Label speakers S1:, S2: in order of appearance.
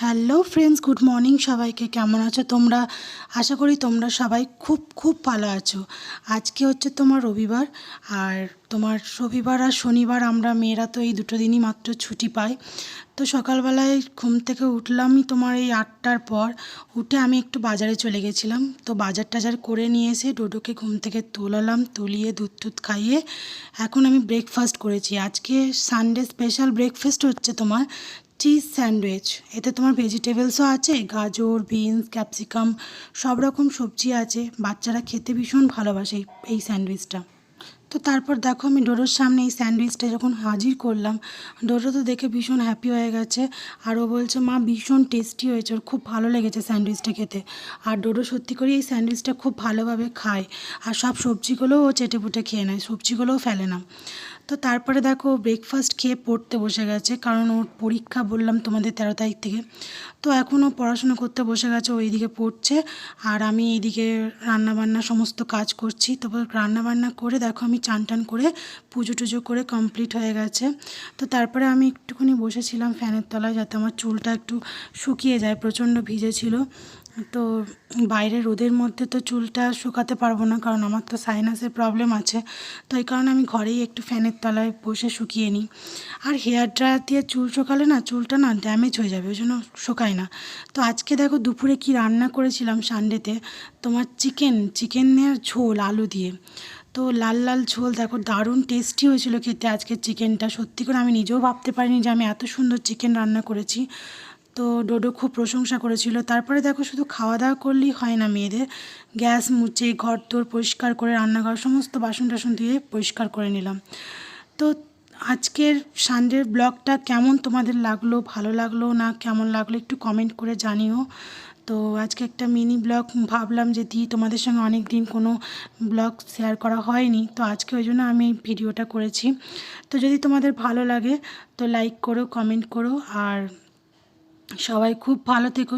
S1: Hello friends, good morning সবাইকে। কেমন আছো তোমরা? আশা করি তোমরা সবাই খুব খুব ভালো আছো। আজকে হচ্ছে তোমার রবিবার, আর তোমার রবিবার আর শনিবার আমরা মেয়েরা তো এই দুটো দিনই মাত্র ছুটি পাই। তো সকালবেলায় ঘুম থেকে উঠলামই তোমার এই 8টার পর। উঠে আমি একটু বাজারে চলে গেছিলাম, তো বাজার টাজার করে নিয়ে এসে ডোডোকে ঘুম থেকে তোলালাম, তুলিয়ে দুধ টুধ খাইয়ে এখন আমি ব্রেকফাস্ট করেছি। আজকে সানডে স্পেশাল ব্রেকফাস্ট হচ্ছে তোমার চিজ স্যান্ডউইচ। এতে তোমার ভেজিটেবলসও আছে, গাজর, বিনস, ক্যাপসিকাম, সব রকম সবজি আছে। বাচ্চারা খেতে ভীষণ ভালোবাসে এই স্যান্ডউইচটা। তো তারপর দেখো আমি ডোডোর সামনে এই স্যান্ডউইচটা যখন হাজির করলাম, ডোডো তো দেখে ভীষণ হ্যাপি হয়ে গেছে। আর ও বলছে, মা ভীষণ টেস্টি হয়েছে, ওর খুব ভালো লেগেছে স্যান্ডউইচটা খেতে। আর ডোডো সত্যি করে এই স্যান্ডউইচটা খুব ভালোভাবে খায়, আর সব সবজিগুলোও ও চেটেপুটে খেয়ে নেয়, সবজিগুলোও ফেলে না। তো তারপরে দেখো ব্রেকফাস্ট খেয়ে পড়তে বসে গেছে, কারণ ওর পরীক্ষা বললাম তোমাদের 13 তারিখ থেকে। তো এখনও পড়াশোনা করতে বসে গেছে, ও এইদিকে পড়ছে আর আমি এইদিকে রান্নাবান্না সমস্ত কাজ করছি। তারপর রান্নাবান্না করে দেখো আমি চান টান করে পুজো টুজো করে কমপ্লিট হয়ে গেছে। তো তারপরে আমি একটুখানি বসেছিলাম ফ্যানের তলায়, যাতে আমার চুলটা একটু শুকিয়ে যায়, প্রচণ্ড ভিজে ছিল। তো বাইরে রোদের মধ্যে তো চুলটা শুকাতে পারবো না, কারণ আমার তো সাইনাসের প্রবলেম আছে। তো এই কারণে আমি ঘরেই একটু ফ্যানের তলায় বসে শুকিয়ে নিই। আর হেয়ার ড্রায়ার দিয়ে চুল শুকালে না চুলটা না ড্যামেজ হয়ে যাবে, ওই জন্য শুকায় না। তো আজকে দেখো দুপুরে কি রান্না করেছিলাম সানডেতে, তোমার চিকেনের ঝোল আলু দিয়ে। তো লাল লাল ঝোল, দেখো দারুণ টেস্টি হয়েছিল খেতে আজকের চিকেনটা। সত্যি করে আমি নিজেও ভাবতে পারিনি যে আমি এত সুন্দর চিকেন রান্না করেছি। তো ডোডো খুব প্রশংসা করেছিল। তারপরে দেখো শুধু খাওয়া দাওয়া করলেই হয় না মেয়েদের, গ্যাস মুছে ঘর দোর পরিষ্কার করে রান্নাঘর সমস্ত বাসন টাসন দিয়ে পরিষ্কার করে নিলাম। তো আজকের সানডের ব্লগটা কেমন তোমাদের লাগলো, ভালো লাগলো না কেমন লাগলো একটু কমেন্ট করে জানিও। তো আজকে একটা মিনি ব্লগ ভাবলাম যে দিই, তোমাদের সঙ্গে অনেক দিন কোনো ব্লগ শেয়ার করা হয়নি, তো আজকে ওই জন্য আমি এই ভিডিওটা করেছি। তো যদি তোমাদের ভালো লাগে তো লাইক করো, কমেন্ট করো, আর সবাই খুব ভালো থেকো।